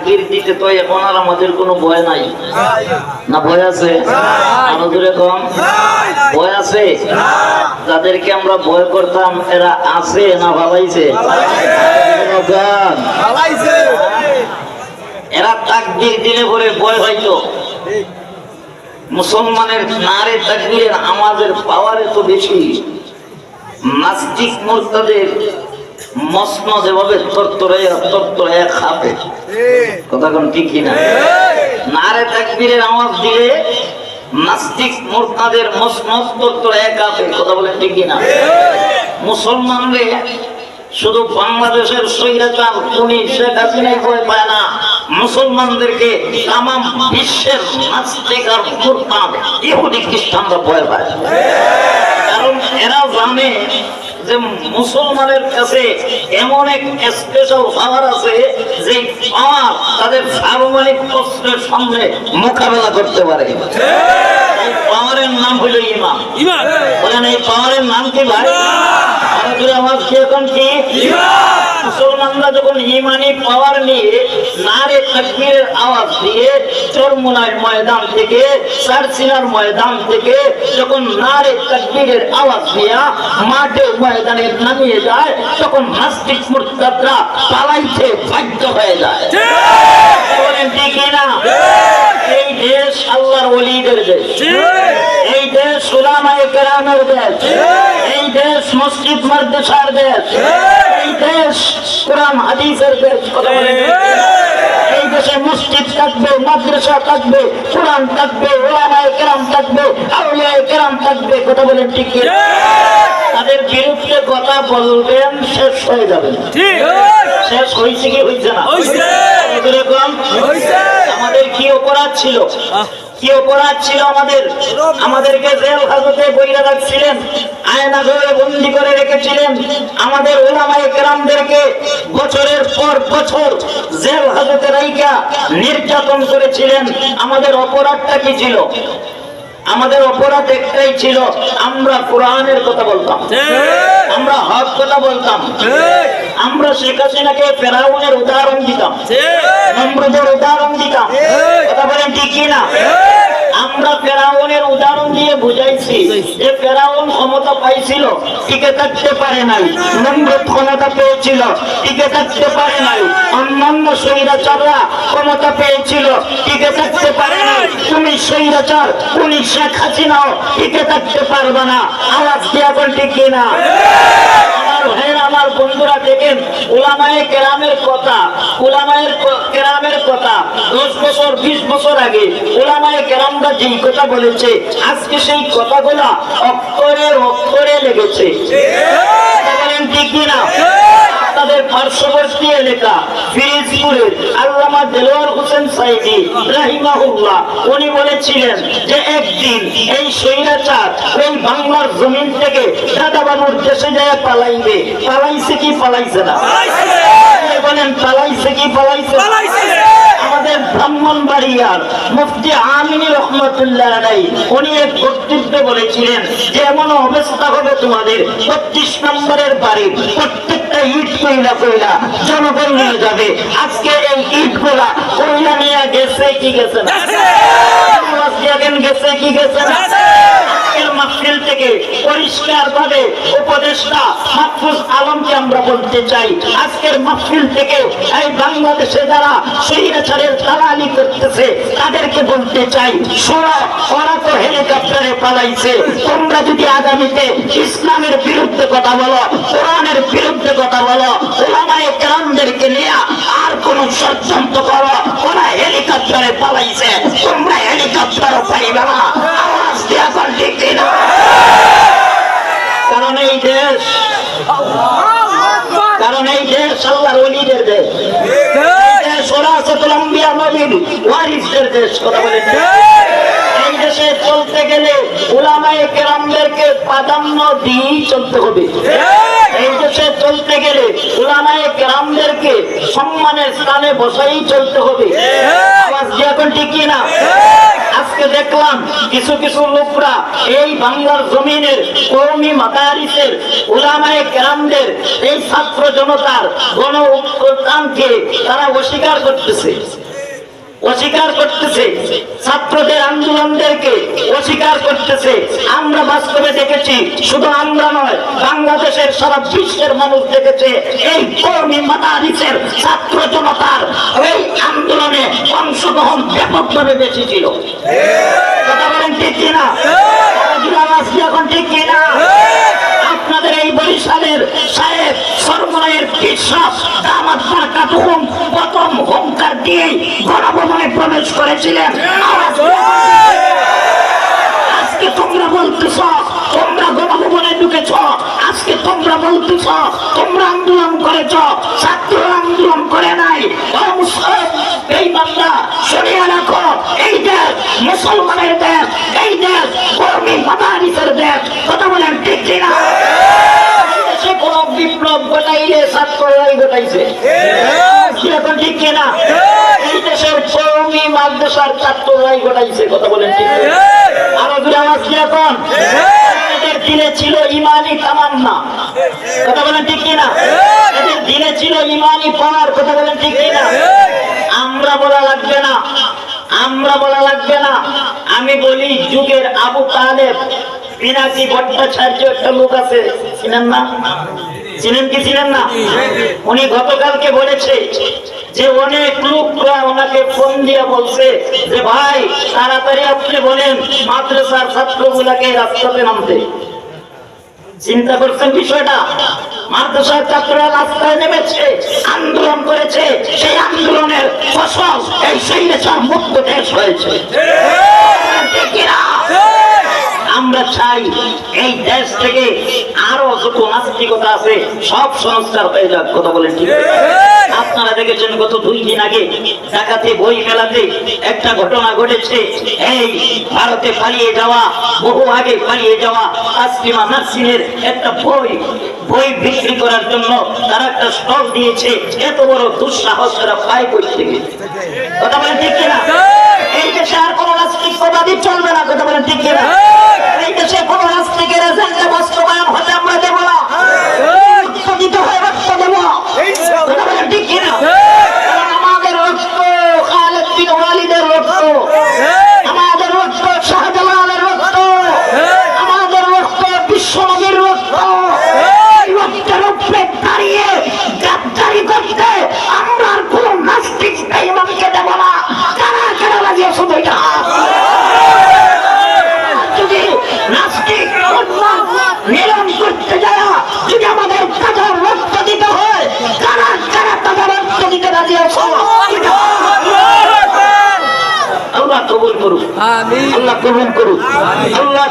তাকবীর দিতে তো এখন আর আমাদের কোনো ভয় নাই, না ভয় আছে? আমাদের কম ভয় আছে? যাদেরকে আমরা ভয় করতাম এরা আছে না ভাবাইছে? এরা তাকবীর দিলে পরে ভয় হইতো। মুসলমানের নারে তাকবীরের আওয়াজের পাওয়ার এত বেশি, নাস্তিক মুরতাদের মসন যেভাবে তরতরাইয়া খাবে, কথা কোন ঠিক কিনা? নারে তাকবীরের আওয়াজ দিলে নাস্তিক মুরতাদের মসন তরতরাইয়া খাবে, কথা বলেন ঠিক কিনা? মুসলমানদের শুধু বাংলাদেশের স্বৈরাচার খুনি শেখ হাসিনাই ভয় পায় না, মুসলমানদেরকে তাম বিশ্বের নাস্তিক আর মুরতাদ ইহুদি খ্রিস্টানরা ভয় পায়। কারণ এরা জানে যে মুসলমানের কাছে এমন এক স্পেশাল পাওয়ার আছে যে পাওয়ার তাদের পারমাণবিক অস্ত্রের সামনে মোকাবেলা করতে পারে। এই পাওয়ারের নাম হলো ঈমান। বলেন এই পাওয়ারের নাম কি ভাই? আমার কি এখন কি? মুসলমানরা যখন ঈমানি পাওয়ার নিয়ে নারে তাকবীরের আওয়াজ দিয়ে চরমোনার ময়দান থেকে, সারসিনার ময়দান থেকে যখন নারে তাকবীরের আওয়াজ দিয়া মাঠে ময়দানে নামিয়ে যায়, তখন নাস্তিক মুরতাদরা পালাইতে বাধ্য হয়ে যায়। বলেন ঠিক না? এই দেশ আল্লাহর ওলিদের দেশ, এই দেশ উলামায়ে কেরামের দেশ, এই দেশ মসজিদ মাদ্রাসার দেশ, এই দেশ কোরআন হাদিসের দেশ। কথা বলেন, এই দেশে মসজিদ থাকবে, মাদ্রাসা থাকবে, কোরআন থাকবে, উলামায়ে কেরাম থাকবে, আউলিয়ায়ে কেরাম থাকবে। কথা বলেন ঠিক কি? তাদের বিরুদ্ধে কথা বলবেন, শেষ হয়ে যাবে। শেষ হয়েছে কি হয়েছে না? আমাদের কি অপরাধ ছিল? কি অপরাধ ছিল আমাদের? আমাদেরকে জেল হাজতে বইরা রাখছিলেন, আয়না ঘরে বন্দি করে রেখেছিলেন। আমাদের উলামায়ে কেরামদেরকে বছরের পর বছর জেল হাজতে রাইখা নির্যাতন করেছিলেন। আমাদের অপরাধটা কি ছিল? আমাদের অপরাধ একটাই ছিল, আমরা কোরআনের কথা বলতাম, আমরা হক কথা বলতাম, আমরা শেখ হাসিনাকে ফেরাউনের উদাহরণ দিতাম, নমরুদের উদাহরণ দিতাম। কথা বলেন ঠিক কিনা? আমরা ফেরাউনের উদাহরণ দিয়ে বুঝাইছি যে ফেরাউন ক্ষমতা পাইছিল, টিকে থাকতে পারে নাই। নমরুদ ক্ষমতা পেয়েছিল, টিকে থাকতে পারে নাই। অন্যান্য স্বৈরাচাররা ক্ষমতা পেয়েছিল, টিকে থাকতে পারে নাই। তুমি স্বৈরাচার, তুমি শেখ হাসিনাও টিকে থাকতে পারবে না। আওয়াজ দিয়া বল ঠিক কিনা? আমার বন্ধুরা দেখেন, উলামায়ে কেরামের কথা, উলামায়ে কেরামের কথা 10 বছর 20 বছর আগে উলামায়ে কেরামরা যেই কথা বলেছে, আজকে সেই কথাগুলা অক্ষরে অক্ষরে লেগেছে। বলেন ঠিক কিনা? তাদের পার্শ্ববর্তী এলাকা ফিরোজপুরের আল্লামা দেলোয়ার হোসেন সাইদি রাহিমাহুল্লাহ, উনি বলেছিলেন যে একদিন এই স্বৈরাচার এই বাংলার জমিন থেকে দাদা বাবুর দেশে যায় পালাইবে। পালাইছে কি পালাইছে না? বলেন পালাইছে কি পালাইছে? আমাদের ব্রাহ্মণবাড়িয়ার মুফতি আমিনী রহমতুল্লাহ আলাইহি উনি এক বক্তব্যে বলেছিলেন যে এমন অবস্থা হবে তোমাদের 32 নম্বরের বাড়ির প্রত্যেকটা ইট কইলা কইলা জনগণ নিয়ে যাবে। আজকে এই ইটগুলা কইলা নিয়ে গেছে কি গেছে না? গেছে কি গেছে না? মাহফিল থেকে পরিষ্কার ভাবে উপদেষ্টা মাহফুজ আলমকে আমরা বলতে চাই, আজকের মাহফিল থেকে এই বাংলাদেশে যারা স্বৈরাচারের দালালি করতেছে তাদেরকে বলতে চাই, শোনো, ওরা তো হেলিকপ্টারে পালাইছে। তোমরা যদি আগামীতে ইসলামের বিরুদ্ধে কথা বলো, কোরআনের বিরুদ্ধে কথা বলো, উলামায়ে কেরামদেরকে নিয়ে আর কোন ষড়যন্ত্র করো, ওরা হেলিকপ্টারে পালাইছে, তোমরা হেলিকপ্টারও পাইবে না। আওয়াজ দেয়া বল ঠিক কিনা? কারণ এই দেশ আল্লাহর ওলিদের দেশ, ওরাসাতুল আম্বিয়া নবীর ওয়ারিসদের দেশ। কথা বলেন, এই দেশে চলতে গেলে উলামায়ে কেরামদেরকে প্রাধান্য দিয়েই চলতে হবে। এই দেশে চলতে গেলে উলামায়ে কেরামদেরকে সম্মানের স্থানে বসাই চলতে হবে। আওয়াজ দিয়ে এখন ঠিক কিনা? আজকে দেখলাম কিছু কিছু লোকরা এই বাংলার জমিনের কওমি মাদারিসের উলামায়ে কেরামদের এই ছাত্র জনতার গণ অভ্যুত্থানকে তারা অস্বীকার করতেছে, ছাত্রদের আন্দোলনদেরকে অস্বীকার করতেছে। আমরা বাস্তবে দেখেছি, শুধু আমরা নয়, বাংলাদেশের সারা বিশ্বের মানুষ দেখেছে এই কওমি মাদারিসের ছাত্র জনতার এই আন্দোলনে অংশগ্রহণ ব্যাপকভাবে বেশি ছিল। কথা বলেন ঠিক কিনা? এখন ঠিক কিনা? আপনাদের এই বরিশালের সাহেব সরমনের বিশ্বাস দামাত বারকাত হুম প্রথম হুঙ্কার দিয়ে গণভবনে প্রবেশ করেছিলেন। আজকে তোমরা বলতেছ তোমরা গণভবনে ঢুকেছ, আজকে তোমরা বলতেছ তোমরা আন্দোলন করেছ, ছাত্র আন্দোলন করে নাই। এই বান্দা শুনিয়ে রাখো, এই দেশ মুসলমানের দেশ, এই দেশ কওমি মাদারিসের দেশ। কথা বলেন ঠিক কিনা? কোন বিপ্লব ঘটাইলে ছাত্ররাই ঘটাইছে, এখন ঠিক কিনা? এই দেশের কওমি মাদ্রাসার ছাত্ররাই ঘটাইছে। কথা বলেন ঠিক কিনা? আরো দূরে আওয়াজ কি? এখন এদের দিলে ছিল ইমানি তামান্না। কথা বলেন ঠিক কিনা? এদের দিলে ছিল ইমানি পাওয়ার। কথা বলেন ঠিক কিনা? আমরা বলা লাগবে না, আমরা বলা লাগবে না। আমি বলি, যুগের আবু তালেব পিনাকি ভট্টাচার্য একটা লোক আছে, চিনেন না? চিনেন কি চিনেন না? উনি গতকালকে বলেছে যে অনেক লোকরা ওনাকে ফোন দিয়ে বলছে যে ভাই তাড়াতাড়ি আপনি বলেন মাদ্রাসার ছাত্রগুলাকে রাস্তাতে নামতে। চিন্তা করছেন বিষয়টা? মাদ্রাসার ছাত্ররা রাস্তায় নেমেছে, আন্দোলন করেছে, সেই আন্দোলনের ফসল এই স্বৈরাচার মুক্ত দেশ হয়েছে। আমরা চাই এই দেশ থেকে আরো যত নাস্তিকতা আছে সব সংস্কার হয়ে যাক। কথা বলেন ঠিক? আপনারা দেখেছেন গত 2 দিন আগে ঢাকাতে বই মেলাতে একটা ঘটনা ঘটেছে। এই ভারতে পালিয়ে যাওয়া, বহু আগে পালিয়ে যাওয়া তাসলিমা নাসরিনের একটা বই বিক্রি করার জন্য তারা একটা স্টল দিয়েছে। এত বড় দুঃসাহস তারা পায় কই থেকে? কথা বলেন ঠিক কিনা? এই দেশে আর কোন নাস্তিকবাদী চলবে না। কথা বলেন ঠিক কিনা? এই দেশে কোন নাস্তিকের এজেন্ডা বাস্তবায়ন হলে আমরা দেব না, দিতে হয় রক্ত দেব। কথা বলেন ঠিক কিনা? আমাদের রক্ত খালেদ বিন ওয়ালিদের রক্ত, আমাদের রক্ত শাহজালালের রক্ত, আমাদের রক্ত বিশ্বনবীর রক্ত। এই রক্তের উপরে দাঁড়িয়ে গাদ্দারি করতে আমরা আর কোন নাস্তিক বেঈমানকে দেব না। কারা কারা রাজি আছো বইটা? যদি নাস্তিক নিরন করতে যায়, যদি আমাদের তাদের রক্ত দিতে হয়, কারা কারা তাদের রক্ত দিতে রাজি আছো? আল্লাহ কবুল করুক, আল্লাহ কবুল করুক, আল্লাহ